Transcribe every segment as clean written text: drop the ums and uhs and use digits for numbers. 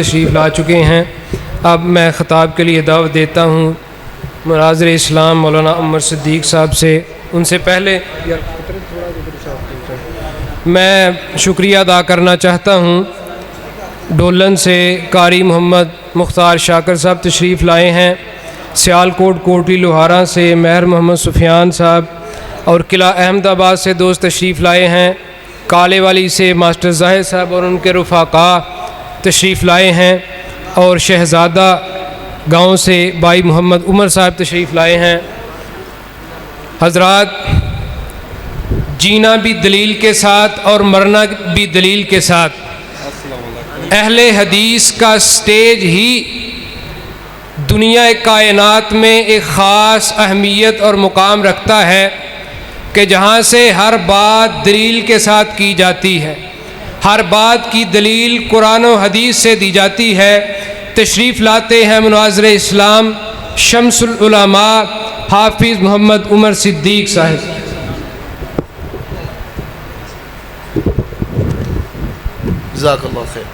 تشریف لا چکے ہیں۔ اب میں خطاب کے لیے دعوت دیتا ہوں مناظر اسلام مولانا عمر صدیق صاحب سے۔ ان سے پہلے میں شکریہ ادا کرنا چاہتا ہوں، ڈولن سے قاری محمد مختار شاکر صاحب تشریف لائے ہیں، سیالکوٹ کوٹی لوہارا سے مہر محمد سفیان صاحب، اور قلعہ احمد آباد سے دوست تشریف لائے ہیں، کالے والی سے ماسٹر زاہد صاحب اور ان کے رفقا تشریف لائے ہیں، اور شہزادہ گاؤں سے بھائی محمد عمر صاحب تشریف لائے ہیں۔ حضرات، جینا بھی دلیل کے ساتھ اور مرنا بھی دلیل کے ساتھ، اہل حدیث کا سٹیج ہی دنیا کائنات میں ایک خاص اہمیت اور مقام رکھتا ہے کہ جہاں سے ہر بات دلیل کے ساتھ کی جاتی ہے، ہر بات کی دلیل قرآن و حدیث سے دی جاتی ہے۔ تشریف لاتے ہیں مناظر اسلام شمس العلماء حافظ محمد عمر صدیق صاحب۔ جزاک اللہ خیر۔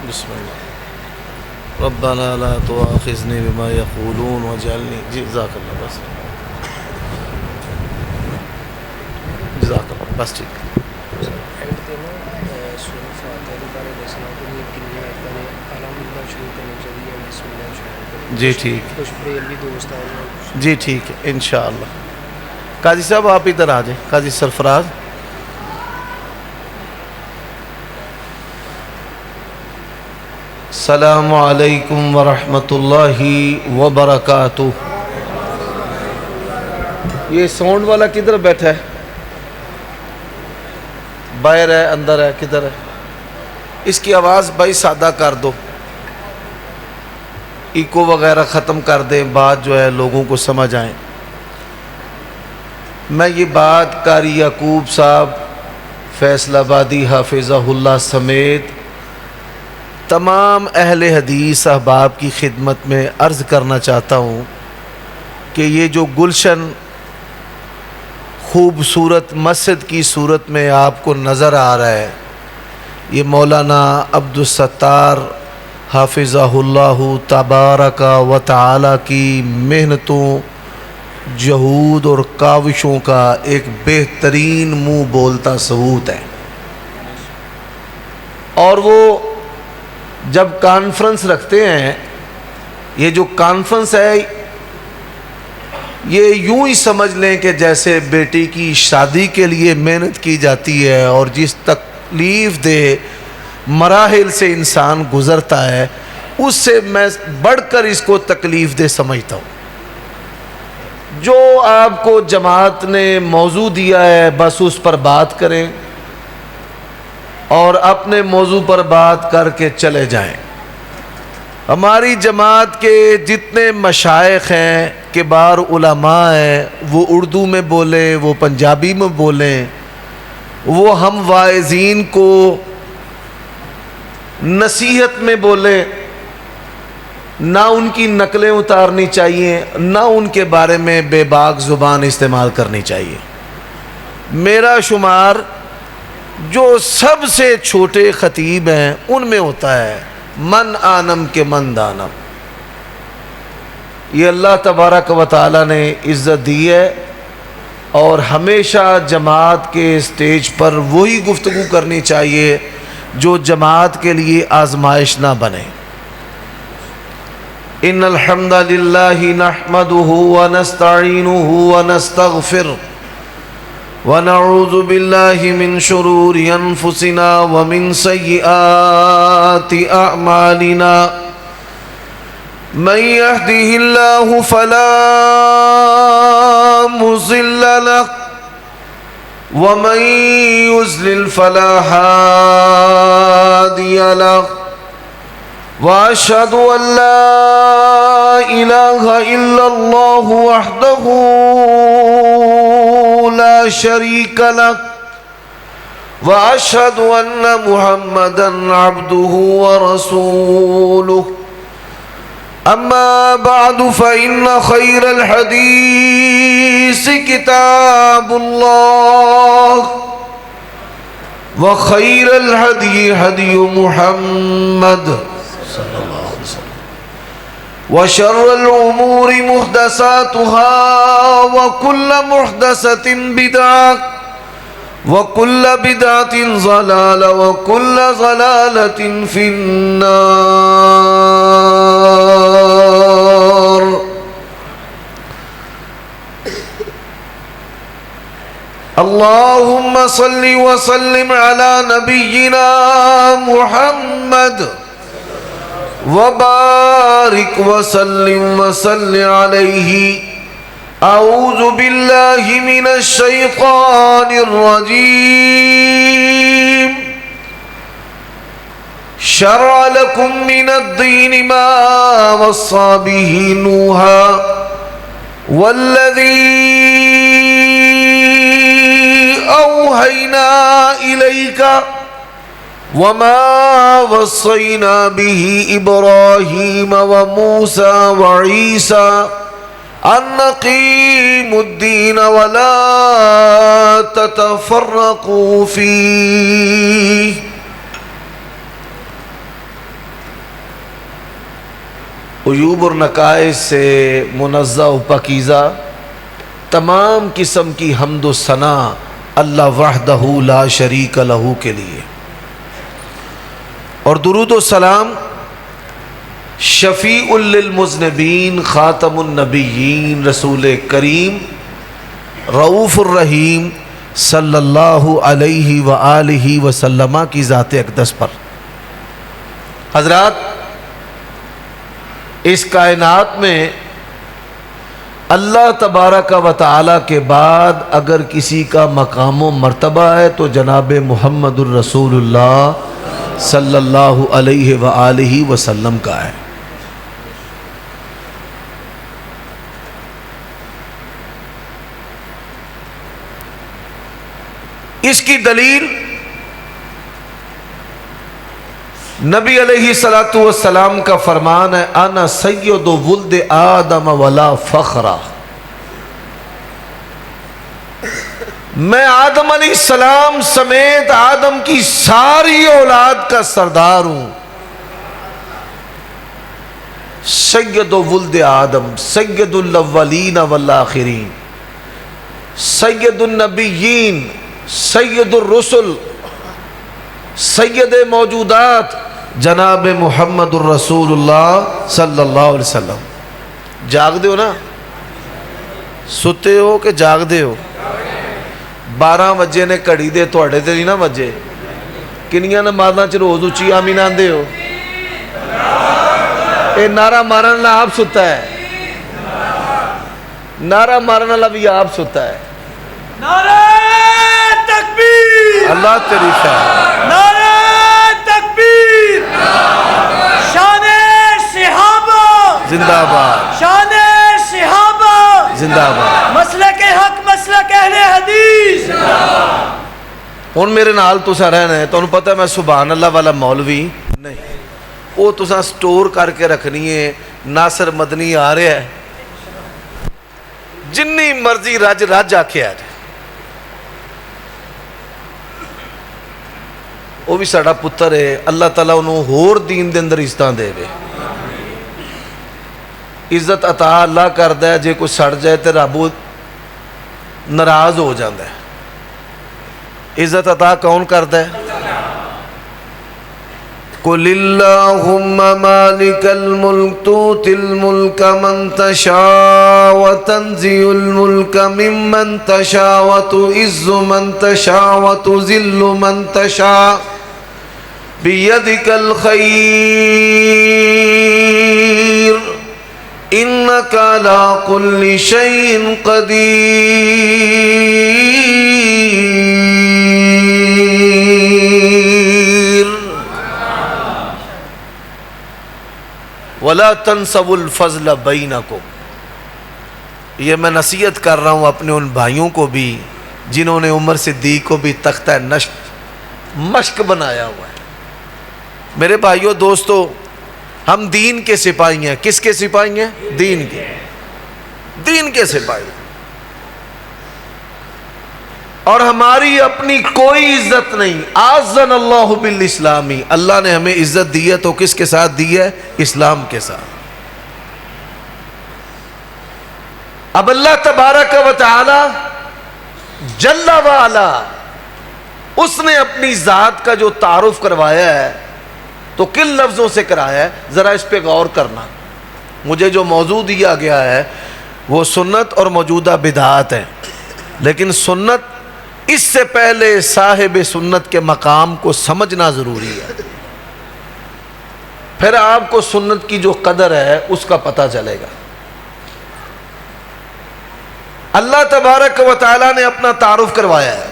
بسم اللہ۔ ربنا لا تؤاخذنی بما یقولون واجعلنی، جزاک اللہ، بس جزاک اللہ، بس ٹھیک۔ جی ٹھیک، جی ٹھیک ہے انشاءاللہ۔ قاضی صاحب آپ ادھر آ جائیں، قاضی سرفراز۔ السلام علیکم ورحمۃ اللہ وبرکاتہ۔ یہ ساؤنڈ والا کدھر بیٹھا ہے؟ باہر ہے، اندر ہے، کدھر ہے؟ اس کی آواز بھائی سادہ کر دو، ایکو وغیرہ ختم کر دیں، بات جو ہے لوگوں کو سمجھ آئیں۔ میں یہ بات قاری یعقوب صاحب فیصل آبادی حافظہ اللہ سمیت تمام اہل حدیث احباب کی خدمت میں عرض کرنا چاہتا ہوں کہ یہ جو گلشن خوبصورت مسجد کی صورت میں آپ کو نظر آ رہا ہے، یہ مولانا عبدالستار حافظہ اللہ تبارک و تعالی کی محنتوں، جہود اور کاوشوں کا ایک بہترین منہ بولتا ثبوت ہے۔ اور وہ جب کانفرنس رکھتے ہیں، یہ جو کانفرنس ہے یہ یوں ہی سمجھ لیں کہ جیسے بیٹی کی شادی کے لیے محنت کی جاتی ہے اور جس تکلیف دہ مراحل سے انسان گزرتا ہے، اس سے میں بڑھ کر اس کو تکلیف دہ سمجھتا ہوں۔ جو آپ کو جماعت نے موضوع دیا ہے بس اس پر بات کریں اور اپنے موضوع پر بات کر کے چلے جائیں۔ ہماری جماعت کے جتنے مشائخ ہیں، کبار علماء ہیں، وہ اردو میں بولیں، وہ پنجابی میں بولیں، وہ ہم واعظین کو نصیحت میں بولیں، نہ ان کی نقلیں اتارنی چاہیے، نہ ان کے بارے میں بے باک زبان استعمال کرنی چاہیے۔ میرا شمار جو سب سے چھوٹے خطیب ہیں ان میں ہوتا ہے، من آنم کے من دانم۔ یہ اللہ تبارک و تعالی نے عزت دی ہے، اور ہمیشہ جماعت کے سٹیج پر وہی گفتگو کرنی چاہیے جو جماعت کے لیے آزمائش نہ بنے۔ ان الحمد للہ نحمده ونستعینه ونستغفر ونعوذ باللہ من شرور انفسنا ومن سیئات اعمالنا من يهده الله فلا مضل له ومن يضلل فلا هادي له واشهد ان لا اله الا الله وحده لا شريك له واشهد ان محمدا عبده ورسوله اما بعد فان خير الحديث كتاب الله وخير الهدي هدي محمد صلى الله عليه وسلم وشر الأمور محدثاتها وكل محدثة بدعة وكل بدعة ضلالة وكل ضلالة في النار. اللهم صل وسلم على نبينا محمد وبارك وسلم وسلم عليه. أعوذ بالله من الشيطان الرجيم. شرع لكم من الدين ما وصى به نوحا والذي أوحينا إليك وما وصينا به إبراهيم وموسى وعيسى أن أقيموا الدين ولا تتفرقوا فيه. عیوب اور نقائص سے منزہ و پاکیزہ تمام قسم کی حمد و ثنا اللہ وحدہ لا شریک لہ کے لیے، اور درود و سلام شفیع للمذنبین خاتم النبیین رسول کریم رؤوف الرحیم صلی اللہ علیہ وآلہ وسلم کی ذات اقدس پر. حضرات، اس کائنات میں اللہ تبارک و تعالی کے بعد اگر کسی کا مقام و مرتبہ ہے تو جناب محمد الرسول اللہ صلی اللہ علیہ وآلہ وسلم کا ہے. اس کی دلیل نبی علیہ الصلوۃ والسلام کا فرمان ہے، انا سید ولد آدم ولا فخر. میں آدم علیہ السلام سمیت آدم کی ساری اولاد کا سردار ہوں. سید ولد آدم، سید الاولین والآخرین، سید النبیین، سید الرسل، سید موجودات جناب محمد الرسول اللہ صلی اللہ علیہ وسلم. جاگ دے ہو نا؟ ستے ہو کہ جاگ دے ہو؟ 12 وجے نے کڑی دے توڑے تے نہیں نا وجے. کنیاں نمازاں چ روز اچھی آمین آندے ہو؟ اے نعرہ مارن والا آپ ستا ہے، نعرہ مارن والا بھی آپ ستا ہے. نعرہ تکبیر، اللہ تیری خیر. نعرہ تکبیر، شان صحابہ زندہ باد، شان صحابہ، زندہ باد. مسلک حق، مسلک اہل حدیث. ہن میرے نال تساں رہنا ہے، تانوں پتہ ہے میں سبحان اللہ والا مولوی نہیں. وہ تساں سٹور کر کے رکھنی ہے. ناصر مدنی آ رہا ہے، جنی مرضی رج رج آکھیا ہے، وہ بھی ساڑا پتر ہے. اللہ تعالیٰ انہوں ہور دین دے اندر عزتاں دے وے. عزت عطا اللہ کردا ہے، جے کوئی سڑ جائے تے رب ناراض ہو جاندا ہے. عزت عطا کون کردا ہے؟ قل اللہم مالک الملک تؤتی الملک من تشاء وتنزع الملک ممن تشاء وتعز من تشاء وتذل من تشاء بیدک الخیر انک علی کل شیء قدیر وَلَا تَنْسَوُا الْفَضْلَ بَيْنَكُمْ. یہ میں نصیحت کر رہا ہوں اپنے ان بھائیوں کو بھی جنہوں نے عمر صدیق کو بھی تختہ مشق بنایا ہوا ہے. میرے بھائیوں دوستو، ہم دین کے سپاہی ہیں. کس کے سپاہی ہیں؟ دین کے. دین کے سپاہی. اور ہماری اپنی کوئی عزت نہیں. اعزنا اللہ بالاسلامی، اللہ نے ہمیں عزت دی ہے تو کس کے ساتھ دی ہے؟ اسلام کے ساتھ. اب اللہ تبارک و تعالی جل وعلا اس نے اپنی ذات کا جو تعارف کروایا ہے تو کن لفظوں سے کرایا ہے؟ ذرا اس پہ غور کرنا. مجھے جو موضوع دیا گیا ہے وہ سنت اور موجودہ بدعات ہیں، لیکن سنت اس سے پہلے صاحب سنت کے مقام کو سمجھنا ضروری ہے، پھر آپ کو سنت کی جو قدر ہے اس کا پتہ چلے گا. اللہ تبارک و تعالی نے اپنا تعارف کروایا ہے.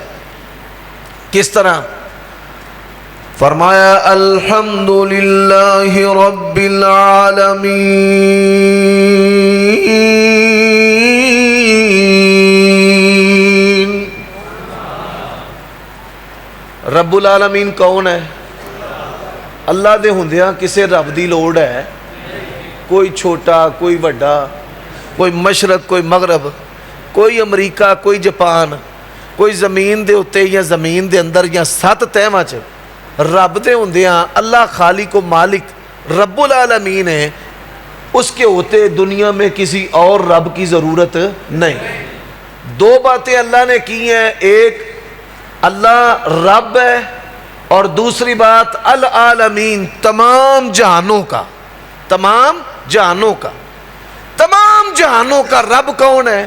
کس طرح؟ فرمایا الحمدللہ رب العالمین. رب العالمین کون ہے؟ اللہ دے ہوندیاں کسے رب دی لوڑ ہے؟ کوئی چھوٹا، کوئی بڑا، کوئی مشرق، کوئی مغرب، کوئی امریکہ، کوئی جاپان، کوئی زمین دے اتے یا زمین دے اندر یا سات تہواں چ رب دے ہوندیاں اللہ خالق و مالک رب العالمین ہے. اس کے ہوتے دنیا میں کسی اور رب کی ضرورت نہیں. دو باتیں اللہ نے کی ہیں، ایک اللہ رب ہے اور دوسری بات العالمین، تمام جہانوں کا. تمام جہانوں کا، تمام جہانوں کا رب کون ہے؟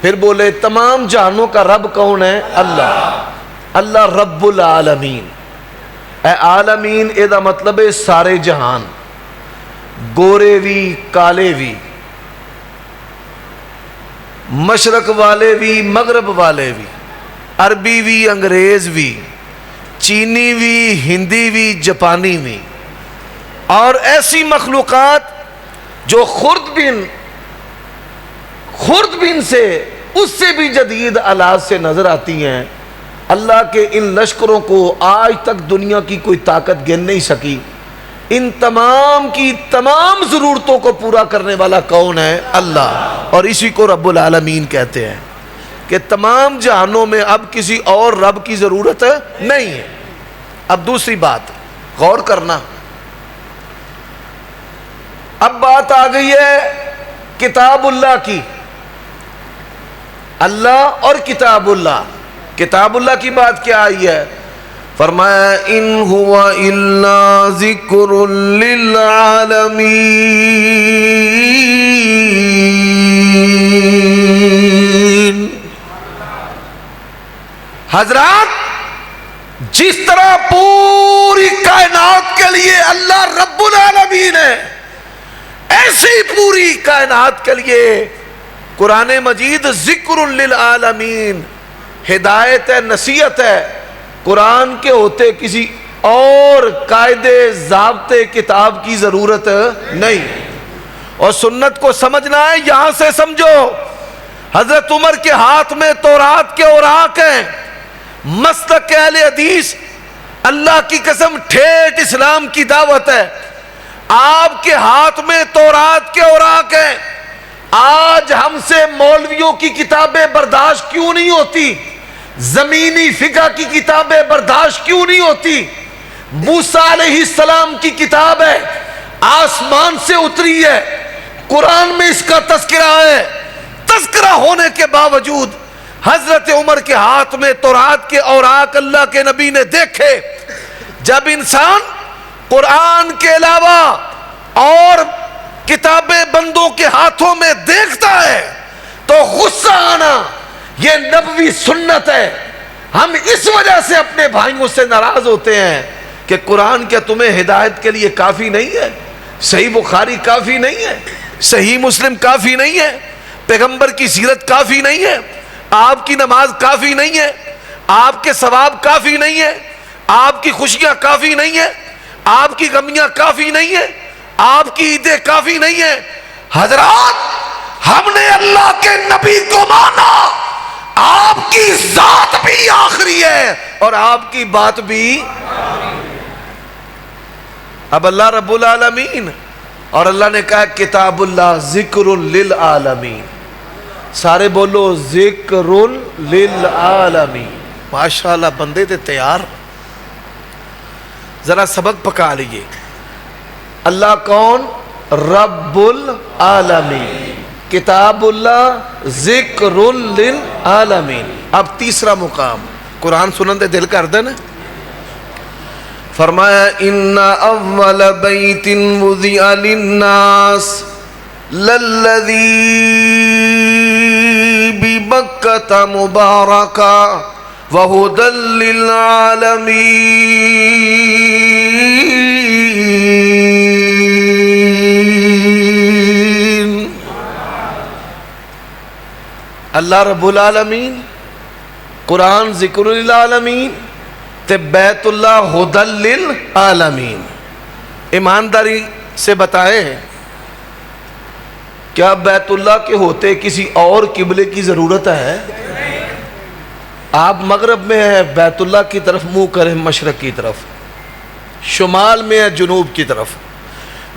پھر بولے تمام جہانوں کا رب کون ہے؟ اللہ. اللہ رب العالمین. اے عالمین اے دا مطلب ہے سارے جہان، گورے بھی کالے بھی، مشرق والے بھی مغرب والے بھی، عربی بھی انگریز بھی، چینی بھی ہندی بھی جاپانی بھی، اور ایسی مخلوقات جو خوردبین سے اس سے بھی جدید آلات سے نظر آتی ہیں. اللہ کے ان لشکروں کو آج تک دنیا کی کوئی طاقت گن نہیں سکی. ان تمام کی تمام ضرورتوں کو پورا کرنے والا کون ہے؟ اللہ. اور اسی کو رب العالمین کہتے ہیں کہ تمام جہانوں میں اب کسی اور رب کی ضرورت نہیں ہے. اب دوسری بات غور کرنا. اب بات آ گئی ہے کتاب اللہ کی. اللہ اور کتاب اللہ. کتاب اللہ کی بات کیا آئی ہے؟ فرمایا ان ہوا الا ذکر للعالمین. حضرات جس طرح پوری کائنات کے لیے اللہ رب العالمین ہے، ایسی پوری کائنات کے لیے قرآن مجید ذکر للعالمین، ہدایت ہے، نصیحت ہے. قرآن کے ہوتے کسی اور قاعدے ضابطے کتاب کی ضرورت نہیں. اور سنت کو سمجھنا ہے یہاں سے سمجھو. حضرت عمر کے ہاتھ میں تورات کے اوراق ہیں. مسلک اہل حدیث اللہ کی قسم ٹھیٹ اسلام کی دعوت ہے. آپ کے ہاتھ میں تورات کے اوراق ہیں. آج ہم سے مولویوں کی کتابیں برداشت کیوں نہیں ہوتی؟ زمینی فقہ کی کتابیں برداشت کیوں نہیں ہوتی؟ موسیٰ علیہ السلام کی کتاب ہے، آسمان سے اتری ہے، قرآن میں اس کا تذکرہ ہے. تذکرہ ہونے کے باوجود حضرت عمر کے ہاتھ میں تورات کے اوراق اللہ کے نبی نے دیکھے. جب انسان قرآن کے علاوہ اور کتابیں بندوں کے ہاتھوں میں دیکھتا ہے تو غصہ آنا یہ نبوی سنت ہے. ہم اس وجہ سے اپنے بھائیوں سے ناراض ہوتے ہیں کہ قرآن کیا تمہیں ہدایت کے لیے کافی نہیں ہے؟ صحیح بخاری کافی نہیں ہے؟ صحیح مسلم کافی نہیں ہے؟ پیغمبر کی سیرت کافی نہیں ہے؟ آپ کی نماز کافی نہیں ہے؟ آپ کے ثواب کافی نہیں ہے؟ آپ کی خوشیاں کافی نہیں ہے؟ آپ کی غمیاں کافی نہیں ہے؟ آپ کی عیدیں کافی نہیں ہے؟ حضرات ہم نے اللہ کے نبی کو مانا، آپ کی ذات بھی آخری ہے اور آپ کی بات بھی. اب اللہ رب العالمین اور اللہ نے کہا کتاب اللہ ذکر للعالمین. سارے بولو ذکر للعالمین. ماشاءاللہ بندے تے تیار. ذرا سبق پکا لیجئے. اللہ کون؟ رب العالمین. کتاب اللہ ذکر للعالمین. اب تیسرا مقام قرآن سنن دے دل کر دے نا. فرمایا ان اول بیت وضع للناس للذی ببکۃ مبارکا وہدی للعالمین. اللہ رب العالمین، قرآن ذکر للعالمین تے بیت اللہ ہدی للعالمین. ایمانداری سے بتائیں کیا بیت اللہ کے ہوتے کسی اور قبلے کی ضرورت ہے؟ آپ مغرب میں ہیں، بیت اللہ کی طرف منہ کریں مشرق کی طرف، شمال میں ہے جنوب کی طرف،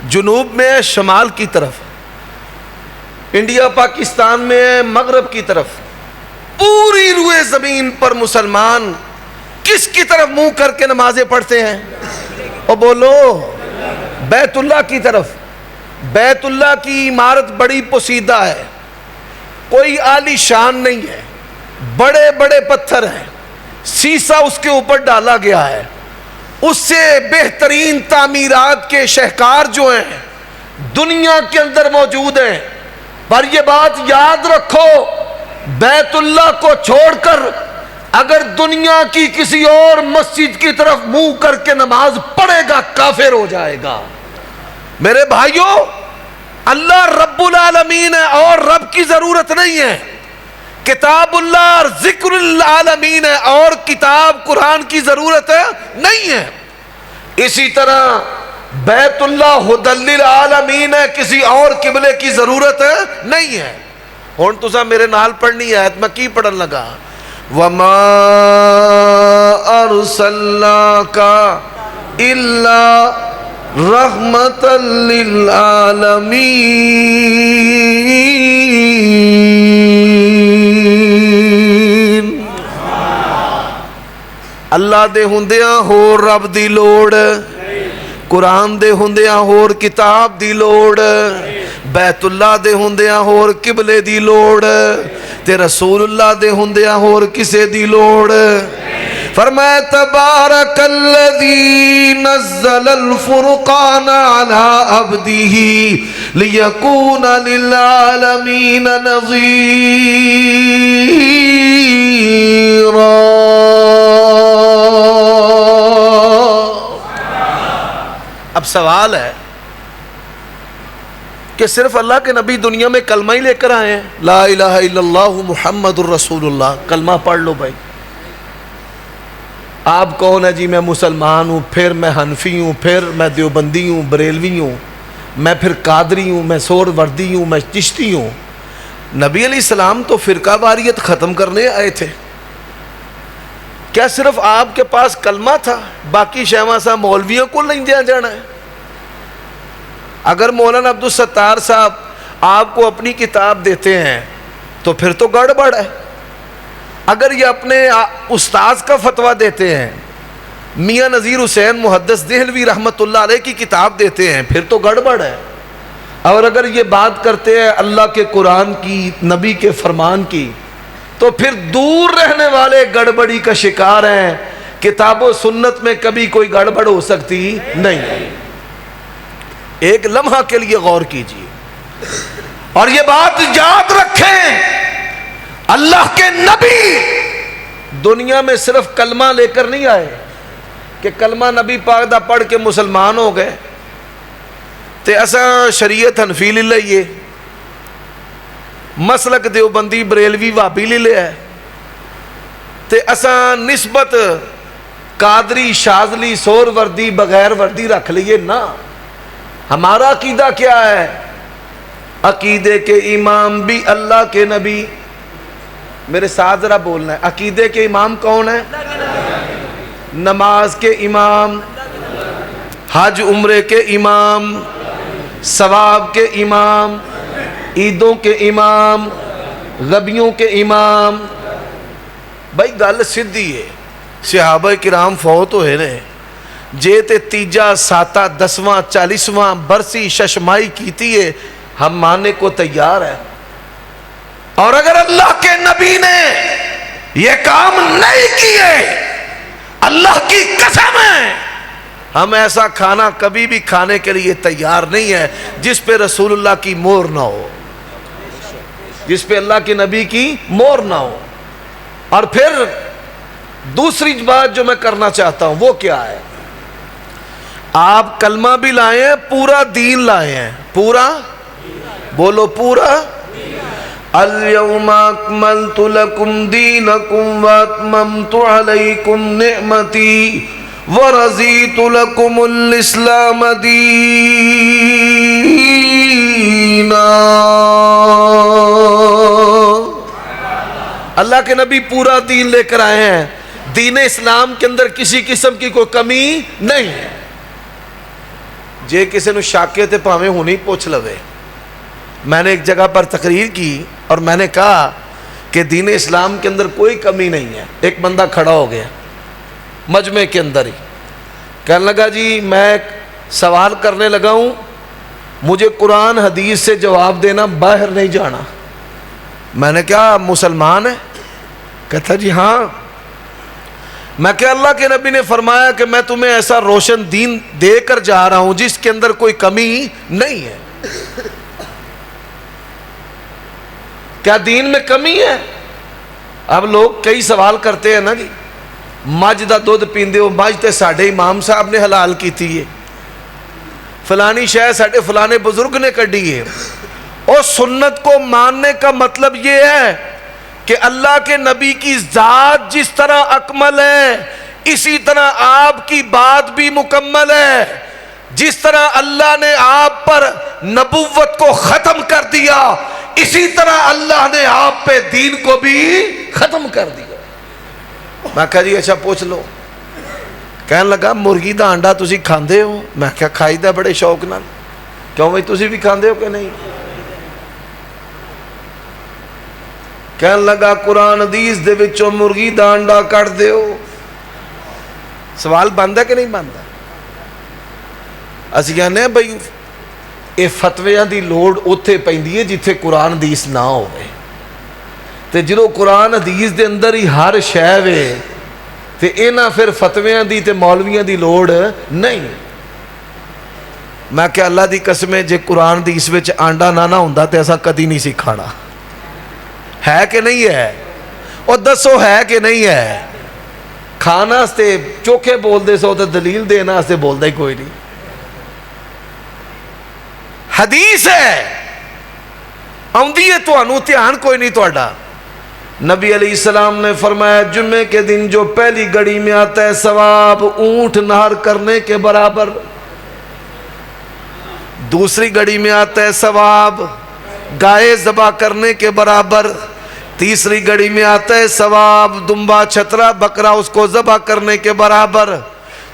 جنوب میں ہے شمال کی طرف، انڈیا پاکستان میں ہے مغرب کی طرف. پوری روئے زمین پر مسلمان کس کی طرف منہ کر کے نمازیں پڑھتے ہیں؟ اور بولو بیت اللہ کی طرف. بیت اللہ کی عمارت بڑی پوشیدہ ہے، کوئی عالی شان نہیں ہے، بڑے بڑے پتھر ہیں، سیسا اس کے اوپر ڈالا گیا ہے. اس سے بہترین تعمیرات کے شہکار جو ہیں دنیا کے اندر موجود ہیں. پر یہ بات یاد رکھو، بیت اللہ کو چھوڑ کر اگر دنیا کی کسی اور مسجد کی طرف منہ کر کے نماز پڑھے گا کافر ہو جائے گا. میرے بھائیوں، اللہ رب العالمین ہے اور رب کی ضرورت نہیں ہے. کتاب اللہ اور ذکر العالمین ہے اور کتاب قرآن کی ضرورت ہے نہیں ہے. اسی طرح بیت اللہ ہدی للعالمین ہے، کسی اور قبلے کی ضرورت ہے نہیں ہے. ہن تساں میرے نال پڑھنی ہے میں کی پڑھن لگا؟ وَمَا أَرْسَلْنَاكَ إِلَّا رَحْمَةً لِلْعَالَمِينَ. اللہ دے ہوندیاں ہور رب دی لوڑ، قرآن دے ہوندیاں ہور کتاب دی لوڑ، بیت اللہ دے ہوندیاں ہور قبلے دی لوڑ، تے رسول اللہ دے ہوندیاں ہور کسے دی لوڑ. فرمایا تبارک الذی نزل الفرقان علی عبدہ لیکون للعالمین نذیرا. اب سوال ہے کہ صرف اللہ کے نبی دنیا میں کلمہ ہی لے کر آئے ہیں، لا الہ الا اللہ محمد الرسول اللہ، کلمہ پڑھ لو بھائی. آپ کون ہے؟ جی میں مسلمان ہوں، پھر میں حنفی ہوں، پھر میں دیوبندی ہوں، بریلوی ہوں، میں پھر قادری ہوں، میں سور وردی ہوں، میں چشتی ہوں. نبی علیہ السلام تو فرقہ واریت ختم کرنے آئے تھے. کیا صرف آپ کے پاس کلمہ تھا؟ باقی شہواں صاحب مولویوں کو نہیں دیا جانا ہے؟ اگر مولانا عبدالستار صاحب آپ کو اپنی کتاب دیتے ہیں تو پھر تو گڑبڑ ہے. اگر یہ اپنے استاذ کا فتویٰ دیتے ہیں، میاں نذیر حسین محدث دہلوی رحمۃ اللہ علیہ کی کتاب دیتے ہیں، پھر تو گڑبڑ ہے. اور اگر یہ بات کرتے ہیں اللہ کے قرآن کی، نبی کے فرمان کی، تو پھر دور رہنے والے گڑبڑی کا شکار ہیں. کتاب و سنت میں کبھی کوئی گڑبڑ ہو سکتی نہیں. ایک لمحہ کے لیے غور کیجیے اور یہ بات یاد رکھیں، اللہ کے نبی دنیا میں صرف کلمہ لے کر نہیں آئے کہ کلمہ نبی پاک دا پڑھ کے مسلمان ہو گئے تے اساں شریعت حنفی لے لئیے، مسلک دیوبندی بریلوی وابی لے لے ہے تے اساں نسبت قادری شاذلی سور وردی بغیر وردی رکھ لئیے. نا، ہمارا عقیدہ کیا ہے؟ عقیدے کے امام بھی اللہ کے نبی. میرے ساتھ ذرا بولنا ہے، عقیدے کے امام کون ہے؟ نماز کے امام، حج عمرے کے امام، ثواب کے امام، عیدوں کے امام، غبیوں کے امام. بھائی گل سیدھی ہے, صحابہ کرام فوت ہوئے نے, جے تے تیجا ساتا 10واں 40واں برسی ششمائی کیتی ہے, ہم ماننے کو تیار ہیں. اور اگر اللہ کے نبی نے یہ کام نہیں کیے, اللہ کی قسم ہے ہم ایسا کھانا کبھی بھی کھانے کے لیے تیار نہیں ہے جس پہ رسول اللہ کی مہر نہ ہو, جس پہ اللہ کے نبی کی مہر نہ ہو. اور پھر دوسری بات جو میں کرنا چاہتا ہوں وہ کیا ہے, آپ کلمہ بھی لائے ہیں, پورا دین لائے ہیں, پورا بولو پورا. اليوم اکملت لکم دینکم واتممت علیکم نعمتی ورضیت لکم الاسلام دینا. اللہ کے نبی پورا دین لے کر آئے ہیں, دین اسلام کے اندر کسی قسم کی کوئی کمی نہیں ہے. جے کسی نو شاکے تے پاویں ہونی پوچھ لوے. میں نے ایک جگہ پر تقریر کی اور میں نے کہا کہ دین اسلام کے اندر کوئی کمی نہیں ہے. ایک بندہ کھڑا ہو گیا مجمع کے اندر ہی, کہنے لگا جی میں سوال کرنے لگا ہوں, مجھے قرآن حدیث سے جواب دینا, باہر نہیں جانا. میں نے کہا مسلمان ہے؟ کہتا جی ہاں. میں کہ اللہ کے نبی نے فرمایا کہ میں تمہیں ایسا روشن دین دے کر جا رہا ہوں جس کے اندر کوئی کمی نہیں ہے. کیا دین میں کمی ہے؟ اب لوگ کئی سوال کرتے ہیں نا جی, مجھ دا دودھ پیندے ہو, مجھ تے ساڑھے امام صاحب نے حلال کی تھی ہے, فلانی شے ساڑھے فلانے بزرگ نے کڑی ہے. اور سنت کو ماننے کا مطلب یہ ہے کہ اللہ کے نبی کی ذات جس طرح اکمل ہے اسی طرح آپ کی بات بھی مکمل ہے. جس طرح اللہ نے آپ پر نبوت کو ختم کر دیا اسی طرح اللہ نے آپ پہ دین کو بھی ختم کر دیا. میں کہا جی اچھا پوچھ لو. کہنے لگا مرغی دا انڈا تسی کھاندے ہو؟ میں کہا کھائی دا بڑے شوق نال. کیوں بھائی تسی بھی کھاندے ہو کہ نہیں؟ کہنے لگا قرآن حدیث دے وچوں مرغی دا انڈا کٹ دے ہو. سوال بندا کہ نہیں بندا؟ اسی کہنے ہیں بھائی یہ فتویاں دی لوڑ اوتھے پیندی ہے جتھے قرآن حدیث نہ ہوئے, تے جدوں قرآن حدیث دے اندر ہی ہر شے وے تے انہاں پھر فتویاں دی تے مولویاں دی لوڑ نہیں. میں کہ اللہ دی قسم ہے جے قرآن حدیث وچ آنڈا نہ ہوندا تے ایسا کدی نہیں سی کھانا. ہے کہ نہیں ہے؟ اور دسو ہے کہ نہیں ہے؟ کھانا واسطے چوکھے بول دے سو تے دلیل دینا واسطے بولدا ہی کوئی نہیں. حدیث ہے آندی ہے تانوں دھیان کوئی نہیں تہاڈا. نبی علیہ السلام نے فرمایا جمعے کے دن جو پہلی گھڑی میں آتا ہے ثواب اونٹ نہر کرنے کے برابر, دوسری گھڑی میں آتا ہے ثواب گائے ذبح کرنے کے برابر, تیسری گھڑی میں آتا ہے ثواب دمبا چھترا بکرا اس کو ذبح کرنے کے برابر,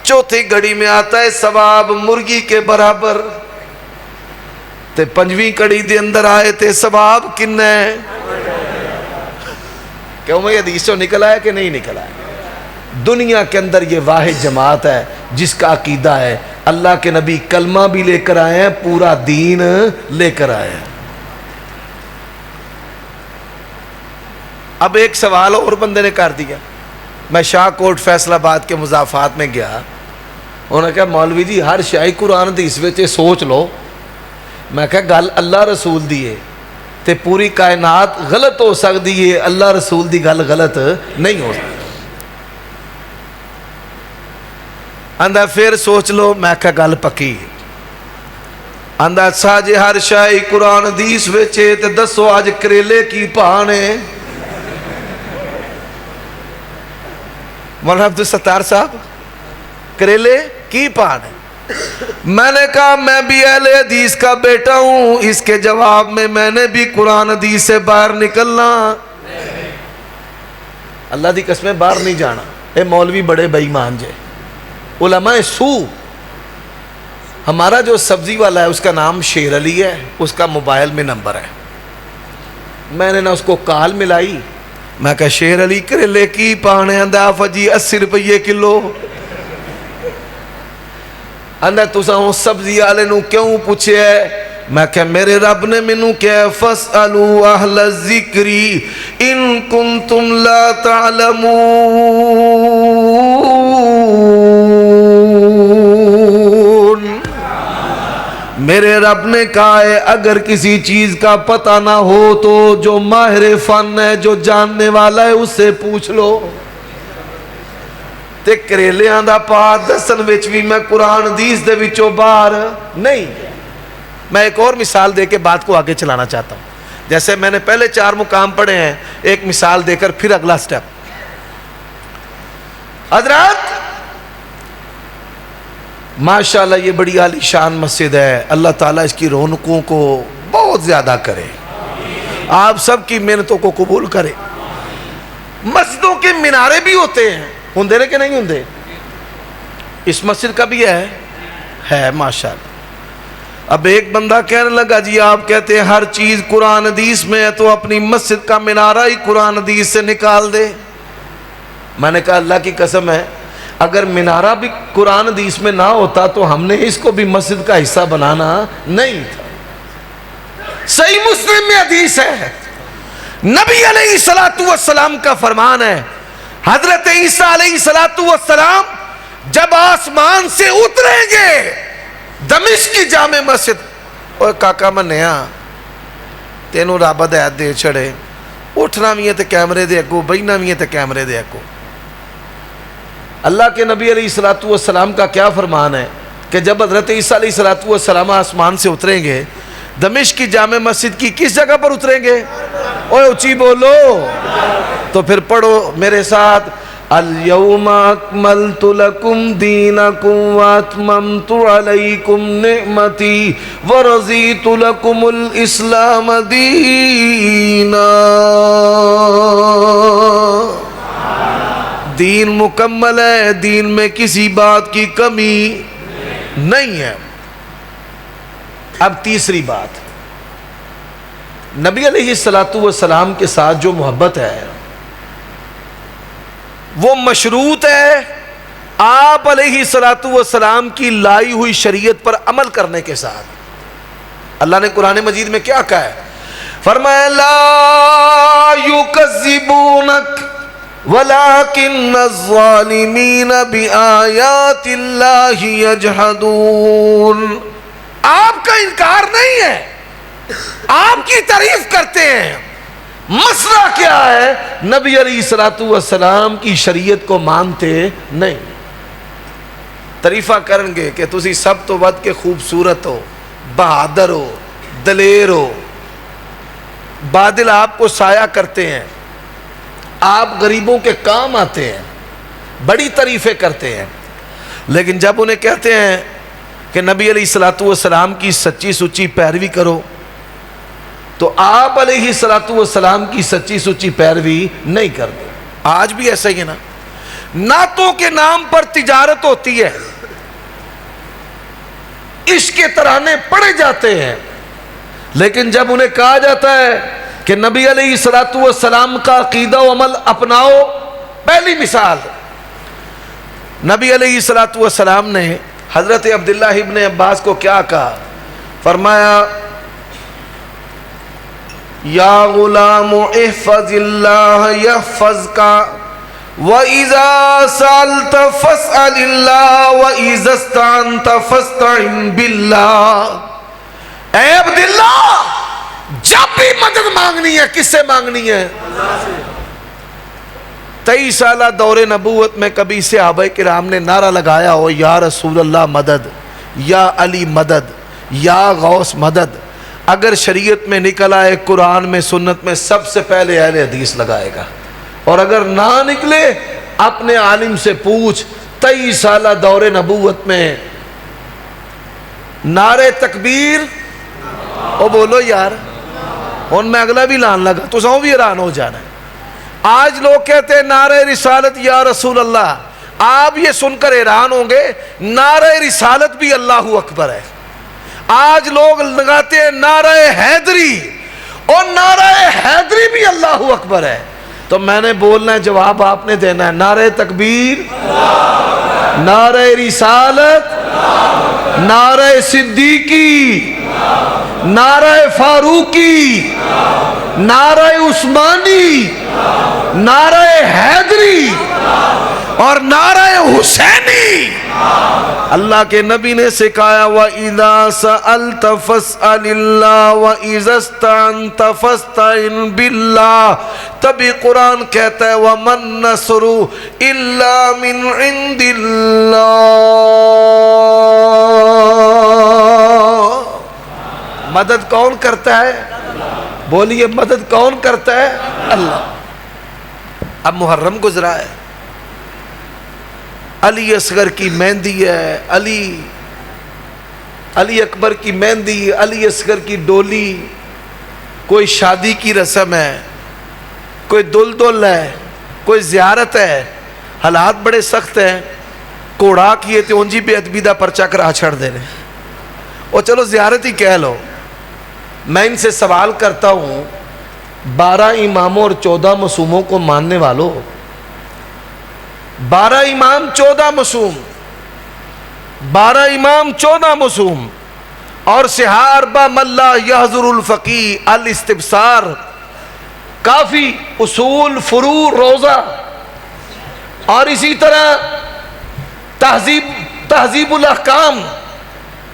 چوتھی گھڑی میں آتا ہے ثواب مرغی کے برابر, تے پنجویں کڑی دے اندر آئے تے ثواب کن ہے؟ کیوں میں حدیث سے نکل آیا کہ نہیں نکل آیا؟ دنیا کے اندر یہ واحد جماعت ہے جس کا عقیدہ ہے اللہ کے نبی کلمہ بھی لے کر آئے ہیں, پورا دین لے کر آئے ہیں. اب ایک سوال اور بندے نے کر دیا. میں شاہ کوٹ فیصل آباد کے مضافات میں گیا, انہوں نے کہا مولوی جی ہر شاہی قرآن حدیث وچ سوچ لو. میں کہا گل اللہ رسول دی ہے تے پوری کائنات غلط ہو سکتی ہے, اللہ رسول دی گل غلط نہیں ہو سکتی. آندا پھر سوچ لو. میں کہا گل پکی. آندا اچھا جے ہر شاہی قرآن حدیث وچے تے دسو اج کریلے کی پانے؟ مولانا عبدالستار صاحب کریلے کی پانے؟ میں نے کہا میں بھی اہل حدیث کا بیٹا ہوں, اس کے جواب میں نے بھی قرآن حدیث سے باہر نکلنا. اللہ دی قسمیں باہر نہیں جانا. اے مولوی بڑے بے ایمان جے. علماء سو, ہمارا جو سبزی والا ہے اس کا نام شیر علی ہے, اس کا موبائل میں نمبر ہے. میں نے نہ اس کو کال ملائی. میں کہا شیر علی کریلے کی پانے اندہ فجی 80 روپے کلو. اندہ تُسا ہوں سبزی آلے نو کیوں پوچھے ہے؟ میں کہا میرے رب نے منو کہا فَاسْأَلُوا أَهْلَ الذِّكْرِ إِن كُنتُمْ لَا تَعْلَمُونَ. میرے رب نے کہا ہے اگر کسی چیز کا پتہ نہ ہو تو جو ماہر فن ہے، جو جاننے والا ہے، اس سے پوچھ لو. تے کریلیاں دا پات دسن وچ بھی میں قرآن حدیث دے وچوں باہر نہیں. میں ایک اور مثال دے کے بات کو آگے چلانا چاہتا ہوں. جیسے میں نے پہلے 4 مقام پڑھے ہیں، ایک مثال دے کر پھر اگلا سٹیپ. حضرات ماشاءاللہ یہ بڑی عالی شان مسجد ہے. اللہ تعالیٰ اس کی رونقوں کو بہت زیادہ کرے، آپ سب کی محنتوں کو قبول کرے. مسجدوں کے مینارے بھی ہوتے ہیں، ہوندے رہے کہ نہیں ہوندے؟ اس مسجد کا بھی ہے ماشاءاللہ. اب ایک بندہ کہنے لگا جی آپ کہتے ہیں ہر چیز قرآن حدیث میں ہے تو اپنی مسجد کا مینارہ ہی قرآن حدیث سے نکال دے. میں نے کہا اللہ کی قسم ہے اگر مینارہ بھی قرآن حدیث میں نہ ہوتا تو ہم نے اس کو بھی مسجد کا حصہ بنانا نہیں تھا. صحیح مسلم میں حدیث ہے، نبی علیہ السلام کا فرمان ہے، حضرت عیسیٰ علیہ السلام جب آسمان سے اتریں گے دمشق کی جامع مسجد. اوہ کاکا منیا تینوں رب ہدایت دے چھڑے، اٹھنا بھی ہے تے کیمرے دے اگو، بہنا بھی ہے تے کیمرے دے اگو. اللہ کے نبی علیہ السلام کا کیا فرمان ہے کہ جب حضرت عیسیٰ علیہ السلام آسمان سے اتریں گے دمشق کی جامع مسجد کی کس جگہ پر اتریں گے؟ اوہ اونچی بولو. تو پھر پڑھو میرے ساتھ، اليوم اکملت لکم دینکم واتممت علیکم نعمتی ورضیت لکم الاسلام دینا. دین مکمل ہے، دین میں کسی بات کی کمی نہیں ہے. اب تیسری بات، نبی علیہ السلام کے ساتھ جو محبت ہے وہ مشروط ہے آپ علیہ السلام کی لائی ہوئی شریعت پر عمل کرنے کے ساتھ. اللہ نے قرآن مجید میں کیا کہا ہے؟ فرمایا لا یکذبونک ولیکن الظالمین بآیات اللہ یجحدون. آپ کا انکار نہیں ہے، آپ کی تعریف کرتے ہیں. مسئلہ کیا ہے؟ نبی علیہ السلام کی شریعت کو مانتے نہیں. تعریفہ کریں گے کہ تسی سب تو ود کے خوبصورت ہو، بہادر ہو، دلیر ہو. بادل آپ کو سایہ کرتے ہیں، آپ غریبوں کے کام آتے ہیں، بڑی تعریفیں کرتے ہیں. لیکن جب انہیں کہتے ہیں کہ نبی علیہ السلام کی سچی سچی پیروی کرو تو آپ علیہ السلام کی سچی سچی پیروی نہیں کرتے. آج بھی ایسا ہی ہے نا، نعتوں کے نام پر تجارت ہوتی ہے، عشق کے ترانے پڑے جاتے ہیں، لیکن جب انہیں کہا جاتا ہے کہ نبی علیہ السلام کا عقیدہ و عمل اپناؤ. پہلی مثال، نبی علیہ السلام نے حضرت عبداللہ ابن عباس کو کیا کہا؟ فرمایا یا غلام احفظ اللہ یحفظک وَإِذَا سَأَلْتَ فَاسْأَلِ اللَّهَ وَإِذَا اسْتَعَنْتَ فَاسْتَعِنْ بِاللَّهِ. اے عبداللہ جب بھی مدد مانگنی ہے کس سے مانگنی ہے؟ 23 سالہ دور نبوت میں کبھی صحابہ کرام نے نعرہ لگایا ہو یا رسول اللہ مدد، یا علی مدد، یا غوث مدد؟ اگر شریعت میں نکل آئے، قرآن میں، سنت میں، سب سے پہلے اہل حدیث لگائے گا. اور اگر نہ نکلے اپنے عالم سے پوچھ. 23 سالہ دور نبوت میں نعرے تکبیر او بولو یار، ان میں اگلا بھی لان لگا تو ساؤں بھی حیران ہو جانا ہے. آج لوگ کہتے ہیں نعرہ رسالت یا رسول اللہ. آپ یہ سن کر حیران ہوں گے نعرہ رسالت بھی اللہ اکبر ہے. آج لوگ لگاتے ہیں نعرہ حیدری، اور نعرہ حیدری بھی اللہ اکبر ہے. تو میں نے بولنا ہے, جواب آپ نے دینا ہے. نعرہ تکبیر, نعرہ رسالت, نعرہ صدیقی, نعرہ فاروقی, نعرہ عثمانی, نعرہ حیدری اور نعرہ حسینی. اللہ کے نبی نے سکھایا وَإِذَا سَأَلْتَ فَاسْأَلِ اللَّهَ وَإِذَا اسْتَعَنْتَ فَاسْتَعِنْ بِاللَّهِ. تبھی قرآن کہتا ہے وَمَن نَّصْرُ إِلَّا مِنْ عِنْدِ اللَّهِ. مدد کون کرتا ہے؟ بولیے مدد کون کرتا ہے؟ اللہ. اب محرم گزرا ہے, علی اصغر کی مہندی ہے, علی اکبر کی مہندی, علی اصغر کی ڈولی, کوئی شادی کی رسم ہے, کوئی دل ہے, کوئی زیارت ہے. حالات بڑے سخت ہیں. کوڑا کیے تھے انجی بے ادبی دا پرچہ کرا چھڑ دے رہے, اور چلو زیارت ہی کہہ لو. میں ان سے سوال کرتا ہوں, 12 اماموں اور 14 معصوموں کو ماننے والوں, 12 امام 14 معصوم, 12 امام 14 معصوم, اور سحار با ملا یحضر الفقی الاستبصار, کافی, اصول, فروع, روزہ, اور اسی طرح تہذیب الاحکام.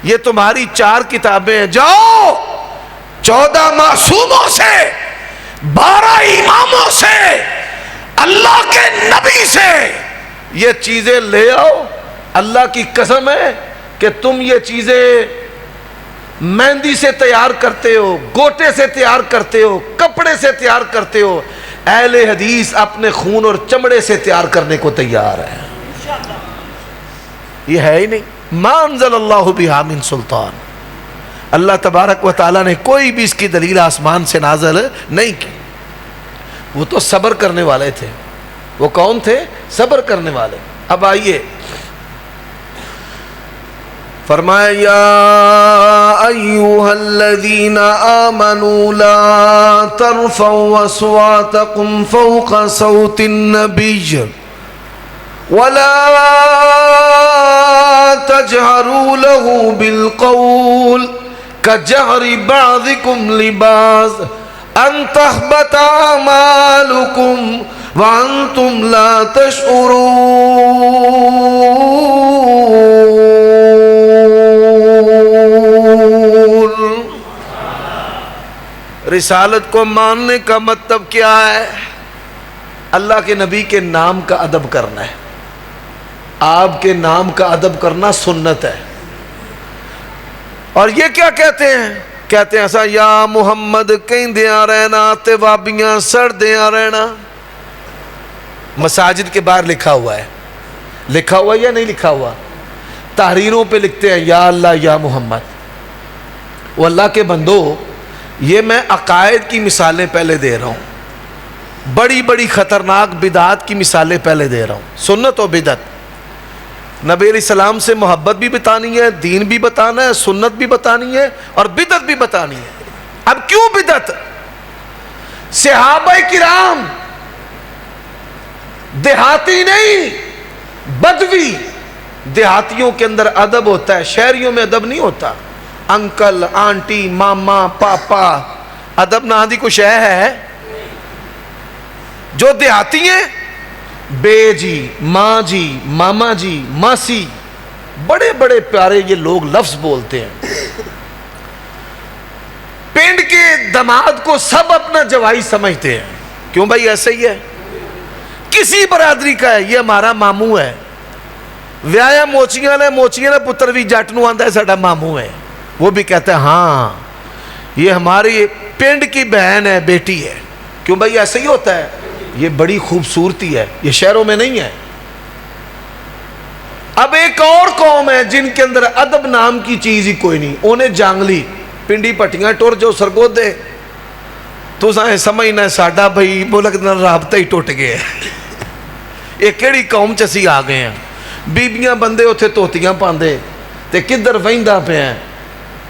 یہ تمہاری 4 کتابیں ہیں. جاؤ 14 معصوموں سے, 12 اماموں سے, اللہ کے نبی سے یہ چیزیں لے آؤ. اللہ کی قسم ہے کہ تم یہ چیزیں مہندی سے تیار کرتے ہو, گوٹے سے تیار کرتے ہو, کپڑے سے تیار کرتے ہو. اہل حدیث اپنے خون اور چمڑے سے تیار کرنے کو تیار ہے. یہ ہے ہی نہیں. ما انزل اللہ بہا من سلطان. اللہ تبارک و تعالیٰ نے کوئی بھی اس کی دلیل آسمان سے نازل نہیں کی. وہ تو صبر کرنے والے تھے. وہ کون تھے؟ صبر کرنے والے. اب آئیے, فرمایا یا ایوہا الذین آمنوا لا ترفعوا اصواتکم فوق صوت النبی ولا تجہروا له بالقول کجہر بعضکم لبعض ان تحبط اعمالکم وانتم لا تشعرون. رسالت کو ماننے کا مطلب کیا ہے؟ اللہ کے نبی کے نام کا ادب کرنا ہے. آپ کے نام کا ادب کرنا سنت ہے. اور یہ کیا کہتے ہیں؟ کہتے ہیں ایسا یا محمد کہیں دیا رہنا تے وابیاں سڑ دیا رہنا. مساجد کے باہر لکھا ہوا ہے, لکھا ہوا یا نہیں لکھا ہوا؟ تحریروں پہ لکھتے ہیں یا اللہ یا محمد. وہ اللہ کے بندو, یہ میں عقائد کی مثالیں پہلے دے رہا ہوں, بڑی بڑی خطرناک بدعات کی مثالیں پہلے دے رہا ہوں. سنت و بدعت, نبی علیہ السلام سے محبت بھی بتانی ہے, دین بھی بتانا ہے, سنت بھی بتانی ہے, اور بدعت بھی بتانی ہے. اب کیوں بدعت؟ صحابہ کرام دیہاتی نہیں, بدوی. دیہاتیوں کے اندر ادب ہوتا ہے, شہریوں میں ادب نہیں ہوتا. انکل, آنٹی, ماما, پاپا, ادب نہ دی کچھ ہے. جو دیہاتی ہیں, بے جی, ماں جی, ماما جی, ماسی, بڑے بڑے پیارے یہ لوگ لفظ بولتے ہیں. پنڈ کے داماد کو سب اپنا جوائی سمجھتے ہیں. کیوں بھائی؟ ایسے ہی ہے. کسی برادری کا ہے, یہ ہمارا ماموں ہے. ویایا موچیاں نے پتر بھی جٹ نو آندا ہے ساڈا ماموں ہے. وہ بھی کہتا ہے ہاں یہ ہماری پنڈ کی بہن ہے, بیٹی ہے. کیوں بھائی؟ ایسے ہی ہوتا ہے. یہ بڑی خوبصورتی ہے, یہ شہروں میں نہیں ہے. اب ایک اور قوم ہے جن کے اندر ادب نام کی چیز ہی کوئی نہیں. انہیں جانگلی پنڈی پٹیاں ٹر جو سرگودے تو سمجھنا ساڈا بھائی ملک نال رابطہ ہی ٹوٹ گیا. یہ کیڑی قوم چ اسی آ گئے ہیں. بیبیاں بندے اتنے توتیاں پاندے تے کدھر وہندا پیا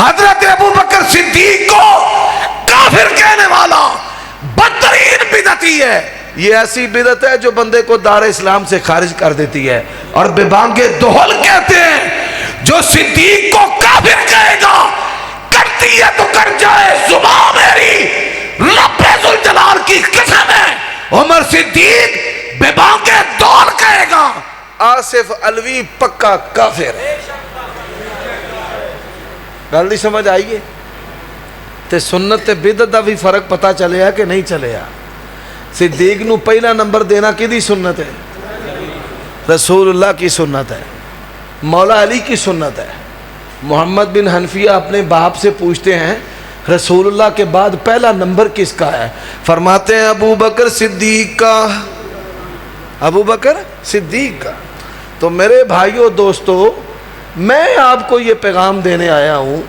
حضرت ابو بکر صدیق کو کافر کہنے والا بدترین بدعتی ہے. یہ ایسی بدعت ہے جو بندے کو دار اسلام سے خارج کر دیتی ہے. اور ببانگ دہل کہتے ہیں جو صدیق کو کافر کہے گا کرتی ہے تو کر جائے زبان میری رب ذوالجلال کی قسم ہے. عمر صدیق ببانگ دہل کہے گا آصف علوی پکا کافر ہے. گل نہیں سمجھ آئیے تے سنت تے بدعت دا بھی فرق پتا چلے کہ نہیں چلے. صدیق نو پہلا نمبر دینا کدی سنت ہے؟ رسول اللہ کی سنت ہے، مولا علی کی سنت ہے. محمد بن حنفیہ اپنے باپ سے پوچھتے ہیں رسول اللہ کے بعد پہلا نمبر کس کا ہے؟ فرماتے ہیں ابو بکر صدیق کا. ابو بکر صدیق کا. تو میرے بھائیوں دوستو، میں آپ کو یہ پیغام دینے آیا ہوں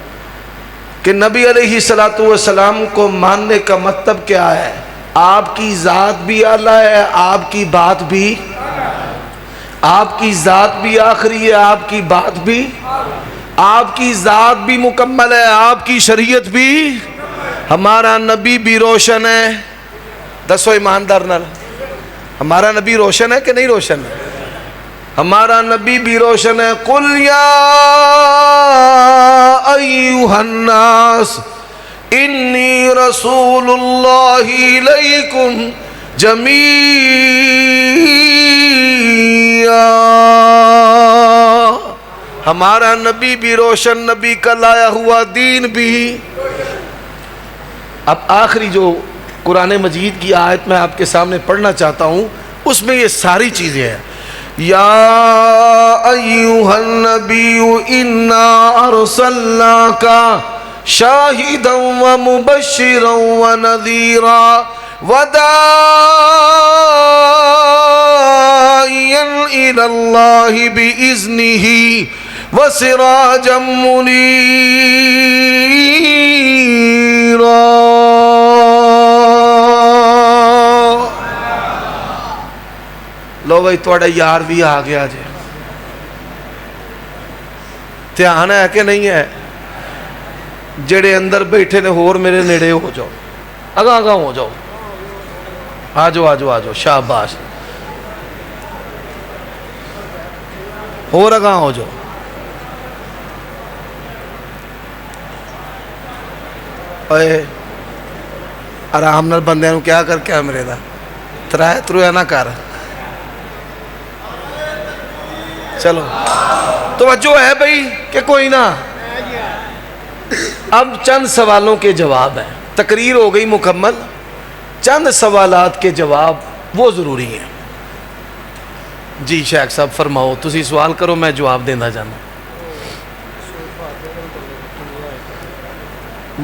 کہ نبی علیہ السلام کو ماننے کا مطلب کیا ہے؟ آپ کی ذات بھی اعلیٰ ہے، آپ کی بات بھی، آپ کی ذات بھی آخری ہے، آپ کی بات بھی، آپ کی ذات بھی مکمل ہے، آپ کی شریعت بھی. ہمارا نبی بھی روشن ہے. دسو ایماندار نال ہمارا نبی روشن ہے کہ نہیں روشن ہے؟ ہمارا نبی بھی روشن ہے. قل یا ایھا الناس انی رسول اللہ الیکم جمیعا. ہمارا نبی بھی روشن، نبی کا لایا ہوا دین بھی. اب آخری جو قرآن مجید کی آیت میں آپ کے سامنے پڑھنا چاہتا ہوں اس میں یہ ساری چیزیں ہیں. یا ایھا النبی انا ارسلناک شاہدا ومبشرا ونذیرا وداعیا الی اللہ باذنہ وسراجا منیرا. لو بھائی تھوڑا یار بھی آ گیا جی. دھیان ہے کہ نہیں ہے؟ جڑے اندر بیٹھے نے ہور میرے نیڑے ہو جاؤ، اگاں اگاں ہو جاؤ، آجو آجو آجو، شاباش، ہور اگاں ہو جاؤ. اے آرام نال بندیاں نو کیا کر کے میرے دا ترائے ترویا نہ کر. چلو توجہ ہے بھائی کہ کوئی نہ. اب چند سوالوں کے جواب ہیں. تقریر ہو گئی مکمل، چند سوالات کے جواب وہ ضروری ہیں. جی شیخ صاحب فرماؤ، تسی سوال کرو میں جواب دینا جانا.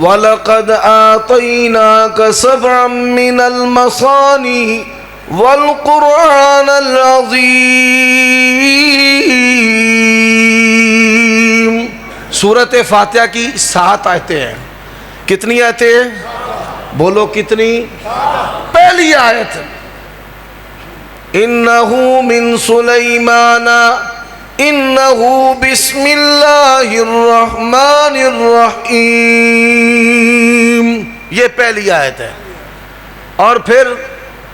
وَلَقَدْ آتَيْنَاكَ سَبْعًا مِّنَ الْمَثَانِي وَالْقُرْآنَ الْعَظِيمِ. سورۃ فاتحہ کی 7 آیتیں ہیں. کتنی آیتیں ہیں؟ بولو کتنی؟ پہلی آیت انہو من سلیمان انہو بسم اللہ الرحمن الرحیم. یہ پہلی آیت ہے. اور پھر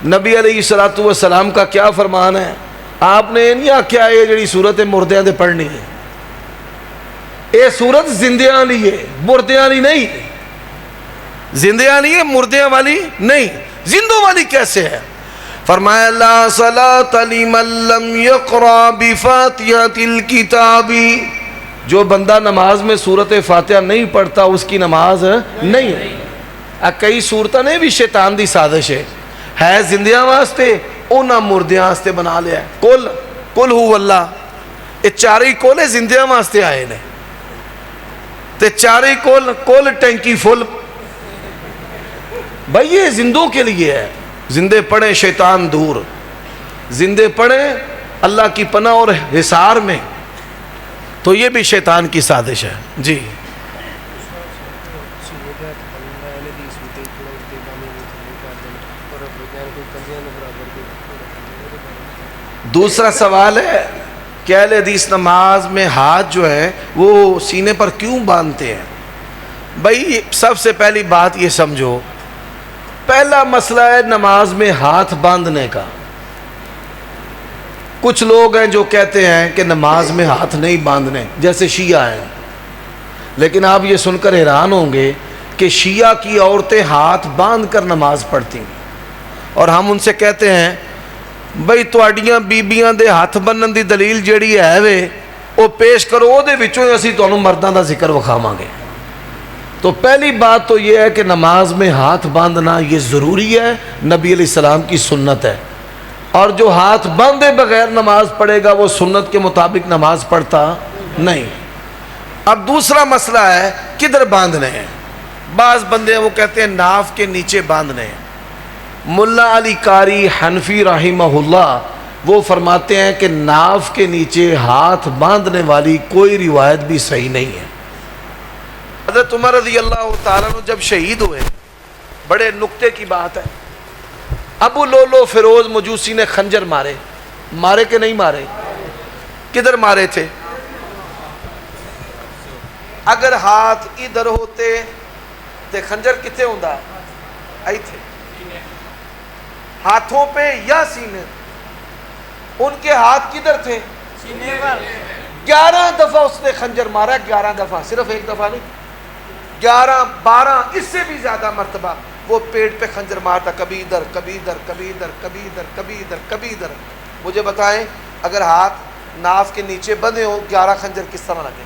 نبی علیہ السلام کا کیا فرمان ہے؟ آپ نے نہیں آکھیا یہ جڑی سورت مردیاں دے پڑھنی ہے، یہ سورت زندیاں لی ہے، مردیاں لی نہیں. زندیاں لی ہے، مردیاں والی نہیں. زندوں والی کیسے ہے؟ فرمایا لا صلاۃ لمن لم یقرأ بفاتحۃ الکتاب. جو بندہ نماز میں سورت فاتحہ نہیں پڑھتا اس کی نماز نہیں ہے. کئی صورتیں نے بھی شیطان دی سازش ہے زندیاں واسطے، انہاں مردیاں واسطے بنا لیا ہے. کل ہو اللہ، یہ چارے کول زندیاں واسطے آئے نے، تے چارے کول ٹینکی فل. بھائی یہ زندوں کے لیے ہے. زندے پڑھیں شیطان دور، زندے پڑھیں اللہ کی پناہ اور حصار میں. تو یہ بھی شیطان کی سازش ہے. جی دوسرا سوال ہے کہ اہل حدیث نماز میں ہاتھ جو ہے وہ سینے پر کیوں باندھتے ہیں؟ بھائی سب سے پہلی بات یہ سمجھو، پہلا مسئلہ ہے نماز میں ہاتھ باندھنے کا۔ کچھ لوگ ہیں جو کہتے ہیں کہ نماز میں ہاتھ نہیں باندھنے، جیسے شیعہ ہیں، لیکن آپ یہ سن کر حیران ہوں گے کہ شیعہ کی عورتیں ہاتھ باندھ کر نماز پڑھتی ہیں، اور ہم ان سے کہتے ہیں بھئی تواڈیاں بیبیاں دے ہاتھ بنن دی دلیل جیڑی ہے وے وہ پیش کرو، او دے وچوں اسی تانوں مرداں دا ذکر وکھاواں گے۔ تو پہلی بات تو یہ ہے کہ نماز میں ہاتھ باندھنا یہ ضروری ہے، نبی علیہ السلام کی سنت ہے، اور جو ہاتھ باندھے بغیر نماز پڑھے گا وہ سنت کے مطابق نماز پڑھتا نہیں۔ اب دوسرا مسئلہ ہے کدھر باندھنے ہیں۔ بعض بندے ہیں وہ کہتے ہیں ناف کے نیچے باندھنے ہیں۔ ملا علی قاری حنفی رحمہ اللہ وہ فرماتے ہیں کہ ناف کے نیچے ہاتھ باندھنے والی کوئی روایت بھی صحیح نہیں ہے۔ حضرت عمر رضی اللہ تعالیٰ عنہ جب شہید ہوئے، بڑے نکتے کی بات ہے، ابو لولو فیروز مجوسی نے خنجر مارے کہ نہیں مارے؟ کدھر مارے تھے؟ اگر ہاتھ ادھر ہوتے تو خنجر کتے ہوندا آئی تھے، ہاتھوں پہ یا سینے؟ ان کے ہاتھ کدھر تھے؟ سینے پر۔ 11 دفعہ اس نے خنجر مارا، 11 دفعہ، صرف ایک دفعہ نہیں، 11 12 اس سے بھی زیادہ مرتبہ وہ پیٹ پہ خنجر مارتا، کبھی ادھر کبھی ادھر کبھی ادھر کبھی ادھر کبھی ادھر کبھی ادھر۔ مجھے بتائیں اگر ہاتھ ناف کے نیچے بندھے ہو 11 خنجر کس طرح لگے؟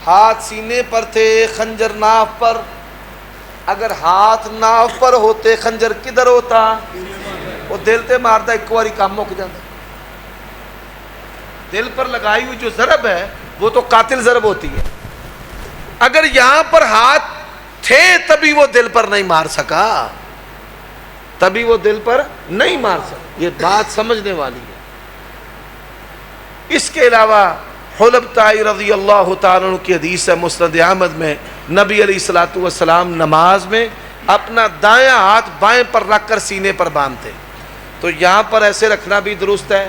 ہاتھ سینے پر تھے، خنجر ناف پر۔ اگر ہاتھ ناف پر ہوتے خنجر کدھر ہوتا؟ وہ دل تے مارتا، ایک باری کام مک جاتا۔ دل پر لگائی ہوئی جو ضرب ہے وہ تو قاتل ضرب ہوتی ہے۔ اگر یہاں پر ہاتھ تھے تبھی وہ دل پر نہیں مار سکا، تبھی وہ دل پر نہیں مار سکا۔ یہ بات سمجھنے والی ہے۔ اس کے علاوہ حلب طائی رضی اللہ تعالیٰ عنہ کی حدیث ہے مسند احمد میں، نبی علیہ الصلوۃ والسلام نماز میں اپنا دائیں ہاتھ بائیں پر رکھ کر سینے پر باندھتے۔ تو یہاں پر ایسے رکھنا بھی درست ہے،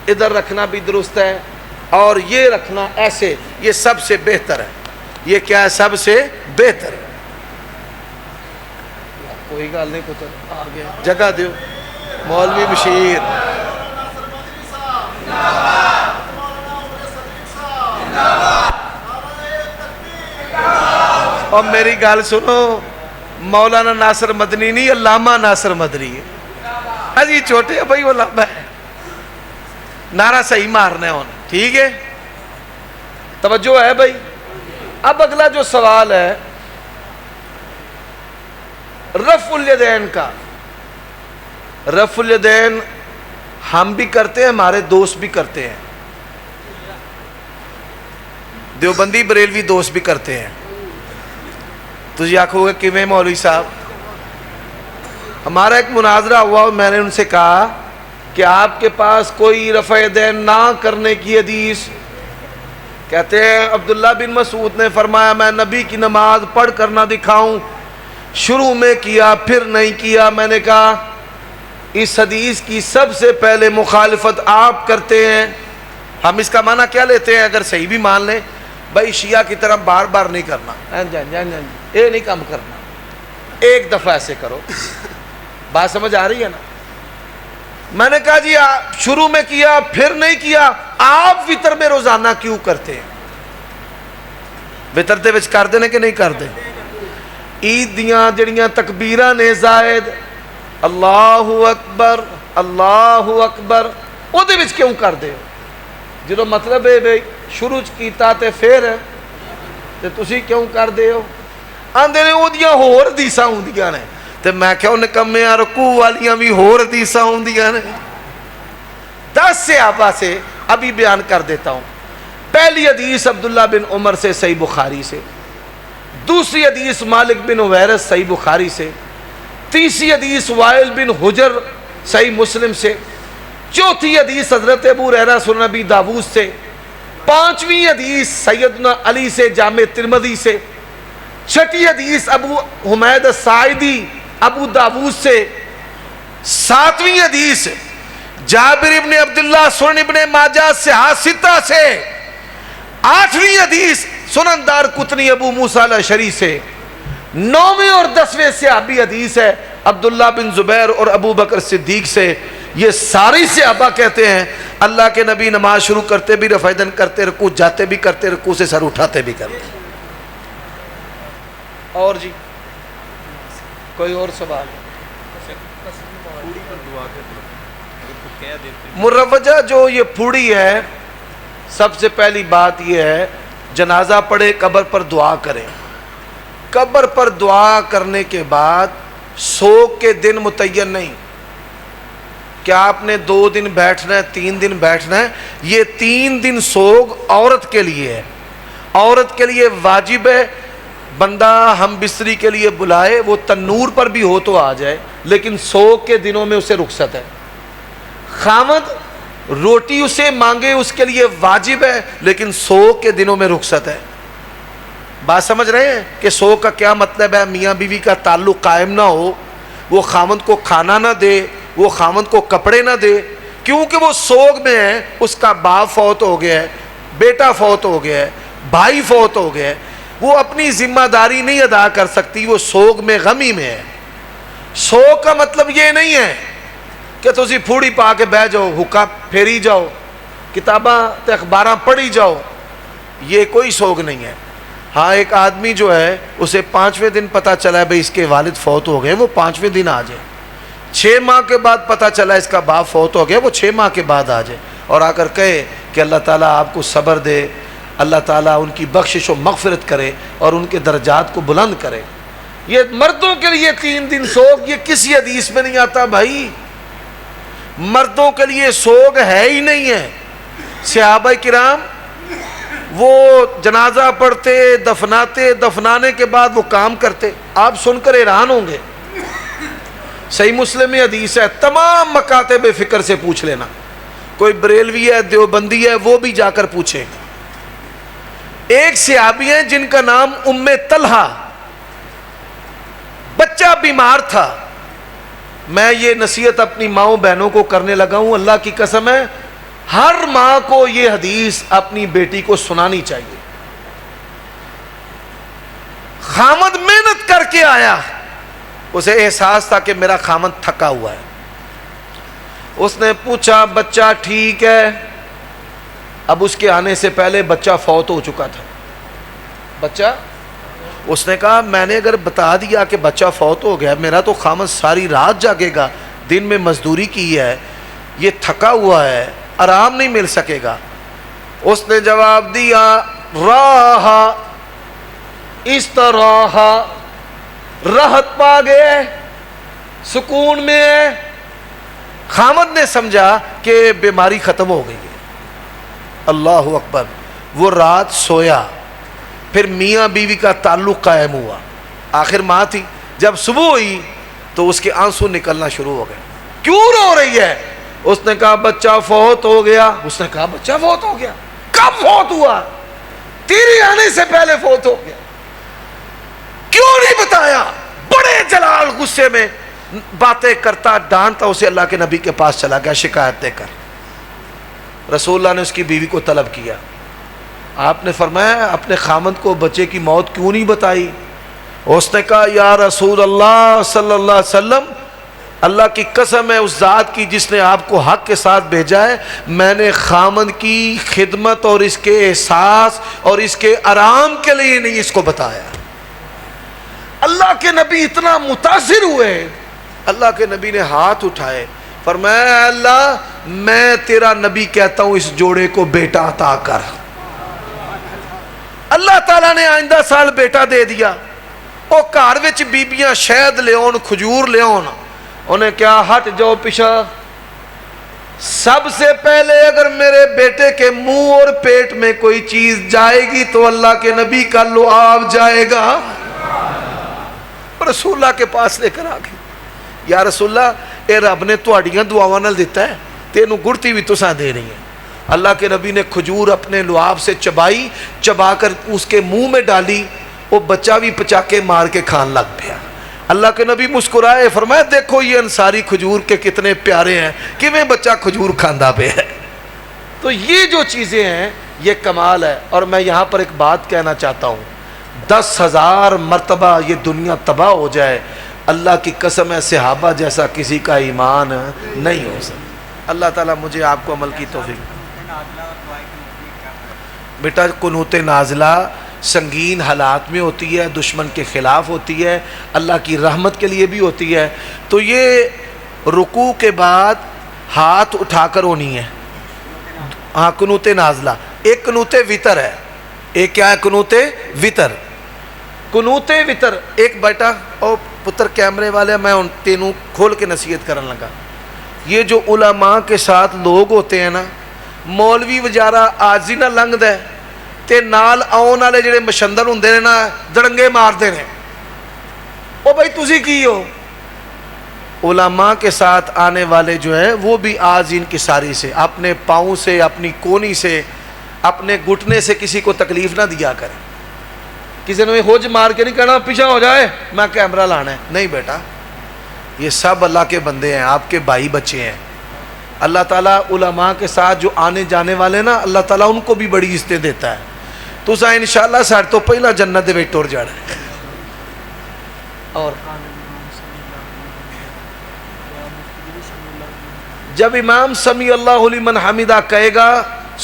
ادھر رکھنا بھی درست ہے، اور یہ رکھنا ایسے، یہ سب سے بہتر ہے۔ یہ کیا ہے؟ سب سے بہتر ہے۔ کوئی گل نہیں، پتر آ گیا، جگہ دیو مولوی بشیر۔ اور میری گل سنو، مولانا ناصر مدنی نہیں، علامہ ناصر مدنی ہے۔ جی چھوٹے ہیں بھائی، وہ لمبا ہے، نعرہ صحیح مارنا ہے انہیں، ٹھیک ہے؟ توجہ ہے بھائی۔ اب اگلا جو سوال ہے رفع الیدین کا۔ رفع الیدین ہم بھی کرتے ہیں، ہمارے دوست بھی کرتے ہیں، دیوبندی بریلوی دوست بھی کرتے ہیں۔ تو یہ آکھو گے کہ میں مولوی صاحب، ہمارا ایک مناظرہ ہوا اور میں نے ان سے کہا کہ آپ کے پاس کوئی رفع یدین نہ کرنے کی حدیث؟ کہتے ہیں عبداللہ بن مسعود نے فرمایا میں نبی کی نماز پڑھ کر نہ دکھاؤں، شروع میں کیا پھر نہیں کیا۔ میں نے کہا اس حدیث کی سب سے پہلے مخالفت آپ کرتے ہیں۔ ہم اس کا معنی کیا لیتے ہیں؟ اگر صحیح بھی مان لیں، بھائی شیعہ کی طرح بار بار نہیں کرنا، یہ نہیں کام کرنا، ایک دفعہ ایسے کرو۔ بات سمجھ آ رہی ہے نا؟ میں نے کہا جی شروع میں کیا پھر نہیں کیا، آپ وطر میں روزانہ کیوں کرتے ہیں؟ وطر دے وچ کر دینے کہ نہیں کر دے؟ عید دیاں جڑیاں تکبیراں نے زائد، اللہ اکبر اللہ اکبر، او دے وچ کیوں کر دے ہو؟ جدو مطلب ہے بھئی شروع کیتا تے پھر تے تسی کیوں کر دے ہو؟ آندے نے او دیاں ہور حدیثاں ہوندیاں نے، تے میں کہوں نکمیاں رکوع والیاں بھی ہور حدیثاں ہوندیاں نے۔ 10 صحابہ سے ابھی بیان کر دیتا ہوں۔ پہلی حدیث عبداللہ بن عمر سے صحیح بخاری سے، دوسری حدیث مالک بن حویرث صحیح بخاری سے، تیسری حدیث وائل بن حجر صحیح مسلم سے، چوتھی حدیث حضرت ابو ہریرہ سنن ابی داؤد سے، پانچویں حدیث سیدنا علی سے جامع ترمذی سے، چھٹی حدیث ابو حمید الساعدی ابو داؤد سے، ساتویں حدیث جابر ابن عبداللہ سنن ابن ماجہ صحاح ستہ سے، آٹھویں حدیث سنن دار قطنی ابو موسیٰ الاشعری سے 9ویں اور 10ویں صحابی حدیث ہے عبداللہ بن زبیر اور ابو بکر صدیق سے. یہ ساری صحابہ کہتے ہیں اللہ کے نبی نماز شروع کرتے بھی رفع یدین کرتے، رکوع جاتے بھی کرتے، رکوع سے سر اٹھاتے بھی کرتے. اور جی کوئی اور سوال؟ مروجہ جو یہ پھوڑی ہے، سب سے پہلی بات یہ ہے جنازہ پڑھے قبر پر دعا کریں. قبر پر دعا کرنے کے بعد سوگ کے دن متعین نہیں کہ آپ نے 2 دن بیٹھنا ہے 3 دن بیٹھنا ہے. یہ 3 دن سوگ عورت کے لیے ہے. عورت کے لیے واجب ہے بندہ ہم بستری کے لیے بلائے، وہ تنور پر بھی ہو تو آ جائے، لیکن سوگ کے دنوں میں اسے رخصت ہے. خامد روٹی اسے مانگے اس کے لیے واجب ہے، لیکن سوگ کے دنوں میں رخصت ہے. بات سمجھ رہے ہیں کہ سوگ کا کیا مطلب ہے؟ میاں بیوی کا تعلق قائم نہ ہو، وہ خامد کو کھانا نہ دے، وہ خامد کو کپڑے نہ دے، کیونکہ وہ سوگ میں ہے. اس کا باپ فوت ہو گیا ہے، بیٹا فوت ہو گیا ہے، بھائی فوت ہو گیا ہے، وہ اپنی ذمہ داری نہیں ادا کر سکتی، وہ سوگ میں غمی میں ہے. سوگ کا مطلب یہ نہیں ہے کہ تسی پھوڑی پا کے بہ جاؤ، حکا پھیری جاؤ، کتاباں تے اخباراں پڑھی جاؤ، یہ کوئی سوگ نہیں ہے. ہاں ایک آدمی جو ہے اسے 5ویں دن پتہ چلا ہے بھئی اس کے والد فوت ہو گئے، وہ 5ویں دن آ جائے. 6 ماہ کے بعد پتہ چلا اس کا باپ فوت ہو گیا، وہ 6 ماہ کے بعد آ جائے اور آ کر کہے کہ اللہ تعالیٰ آپ کو صبر دے، اللہ تعالیٰ ان کی بخشش و مغفرت کرے اور ان کے درجات کو بلند کرے. یہ مردوں کے لیے 3 دن سوگ یہ کسی حدیث میں نہیں آتا بھائی. مردوں کے لیے سوگ ہے ہی نہیں ہے. صحابہ کرام وہ جنازہ پڑھتے، دفناتے، دفنانے کے بعد وہ کام کرتے. آپ سن کر حیران ہوں گے، صحیح مسلم میں حدیث ہے، تمام مکاتب فکر سے پوچھ لینا، کوئی بریلوی ہے دیوبندی ہے وہ بھی جا کر پوچھیں. ایک صحابی ہیں جن کا نام ام طلحہ، بچہ بیمار تھا. میں یہ نصیحت اپنی ماؤں بہنوں کو کرنے لگا ہوں، اللہ کی قسم ہے ہر ماں کو یہ حدیث اپنی بیٹی کو سنانی چاہیے. خامد محنت کر کے آیا، اسے احساس تھا کہ میرا خامد تھکا ہوا ہے. اس نے پوچھا بچہ ٹھیک ہے؟ اب اس کے آنے سے پہلے بچہ فوت ہو چکا تھا. بچہ، اس نے کہا میں نے اگر بتا دیا کہ بچہ فوت ہو گیا، میرا تو خامد ساری رات جاگے گا، دن میں مزدوری کی ہے، یہ تھکا ہوا ہے، آرام نہیں مل سکے گا. اس نے جواب دیا راہ اس طرح، راحت پا گئے، سکون میں ہے. خامد نے سمجھا کہ بیماری ختم ہو گئی ہے. اللہ اکبر. وہ رات سویا، پھر میاں بیوی کا تعلق قائم ہوا. آخر ماں تھی، جب صبح ہوئی تو اس کے آنسو نکلنا شروع ہو گئے. کیوں رو رہی ہے؟ اس نے کہا بچہ فوت ہو گیا. اس نے کہا بچہ فوت ہو گیا؟ کب فوت ہوا؟ تیرے آنے سے پہلے فوت ہو گیا. کیوں نہیں بتایا؟ بڑے جلال غصے میں باتیں کرتا، ڈانٹتا اسے اللہ کے نبی کے پاس چلا گیا شکایت دے کر. رسول اللہ نے اس کی بیوی کو طلب کیا. آپ نے فرمایا اپنے خامد کو بچے کی موت کیوں نہیں بتائی؟ اس نے کہا یا رسول اللہ صلی اللہ علیہ وسلم، اللہ کی قسم ہے اس ذات کی جس نے آپ کو حق کے ساتھ بھیجا ہے، میں نے خامد کی خدمت اور اس کے احساس اور اس کے آرام کے لیے نہیں اس کو بتایا. اللہ کے نبی اتنا متاثر ہوئے، اللہ کے نبی نے ہاتھ اٹھائے، فرمایا اللہ میں تیرا نبی کہتا ہوں اس جوڑے کو بیٹا عطا کر. اللہ تعالیٰ نے آئندہ سال بیٹا دے دیا. وہ گھر وچ بیبیاں شہد لے آن، کھجور لے آن، انہیں کیا ہٹ جاؤ پیچھے، سب سے پہلے اگر میرے بیٹے کے منہ اور پیٹ میں کوئی چیز جائے گی تو اللہ کے نبی کا لعاب جائے گا. رسول اللہ کے پاس لے کر آ گئی. یا رسول اللہ اے رب نے تہاڈیاں دعاواں نال دیتا ہے، تینوں گڑتی بھی تساں دے رہی ہیں. اللہ کے نبی نے کھجور اپنے لعاب سے چبائی، چبا کر اس کے منہ میں ڈالی، وہ بچہ بھی پچاکے مار کے کھان لگ پیا. اللہ کے نبی مسکرائے، فرمایا دیکھو یہ انصاری کھجور کے کتنے پیارے ہیں، کیویں بچہ کھجور کھاندا پہ ہے. تو یہ جو چیزیں ہیں یہ کمال ہے. اور میں یہاں پر ایک بات کہنا چاہتا ہوں, 10,000 مرتبہ یہ دنیا تباہ ہو جائے, اللہ کی قسم ہے صحابہ جیسا کسی کا ایمان نہیں ہو سکتا. اللہ تعالیٰ مجھے آپ کو عمل کی توفیق. بیٹا قنوت نازلہ سنگین حالات میں ہوتی ہے, دشمن کے خلاف ہوتی ہے, اللہ کی رحمت کے لیے بھی ہوتی ہے. تو یہ رکوع کے بعد ہاتھ اٹھا کر ہونی ہے. ہاں قنوت نازلہ. ایک قنوت وطر ہے, ایک کیا ہے قنوت وطر. قنوت وطر ایک بیٹا اور پتر کیمرے والے میں ان تینوں کھول کے نصیحت کرنے لگا. یہ جو علماء کے ساتھ لوگ ہوتے ہیں نا, مولوی وجارہ آجی نہ لنگ دے تے نال آن والے جڑے مشندر ہوندے نے نا دڑنگے مار دے نے. او بھائی تسی کی ہو؟ علماء کے ساتھ آنے والے جو ہیں وہ بھی آج ان کی ساری سے اپنے پاؤں سے, اپنی کونی سے, اپنے گھٹنے سے کسی کو تکلیف نہ دیا کریں. کسی نے ہوج مار کے نہیں کہنا پیچھے ہو جائے میں کیمرہ لانا ہے. نہیں بیٹا, یہ سب اللہ کے بندے ہیں, آپ کے بھائی بچے ہیں. اللہ تعالیٰ علماء کے ساتھ جو آنے جانے والے نا, اللہ تعالیٰ ان کو بھی بڑی عزتیں دیتا ہے. تو سا انشاءاللہ ساڑھ تو پہلا جنت دے بیٹھ ٹور جانا ہے. اور جب امام سمیع اللہ لمن حمیدہ کہے گا,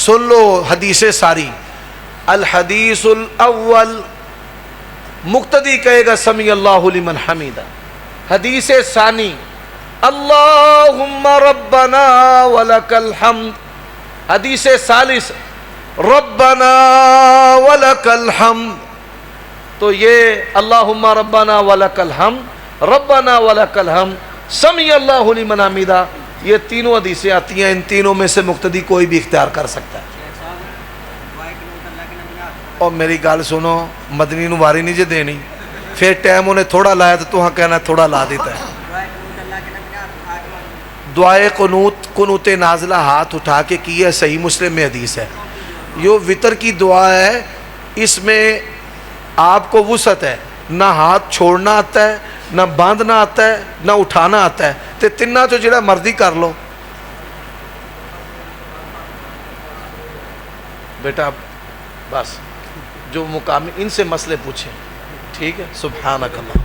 سن لو حدیث ساری. الحدیث الاول مقتدی کہے گا سمیع اللہ لمن حمیدہ. حدیث ثانی اللہم ربنا ولک الحمد. حدیث ثالث ربنا ولک الحمد. تو یہ اللہم ربنا ولک الحمد, ربنا ولک الحمد, سمیع اللہ لمن حمیدہ, یہ تینوں حدیثیں آتی ہیں. ان تینوں میں سے مقتدی کوئی بھی اختیار کر سکتا ہے. اور میری گال سنو, مدنی نو واری نہیں جے دینی, پھر ٹائم انہیں تھوڑا لایا تو تو ہاں کہنا تھوڑا لا دیتا ہے. دعائے قنوت, قنوت نازلہ ہاتھ اٹھا کے کی ہے, صحیح مسلم میں حدیث ہے. یہ وطر کی دعا ہے, اس میں آپ کو وسعت ہے, نہ ہاتھ چھوڑنا آتا ہے, نہ باندھنا آتا ہے, نہ اٹھانا آتا ہے. تے تنہ جو جڑا مرضی کر لو. بیٹا بس جو مقامی ان سے مسئلے پوچھیں, ٹھیک ہے. سبحانک اللہ.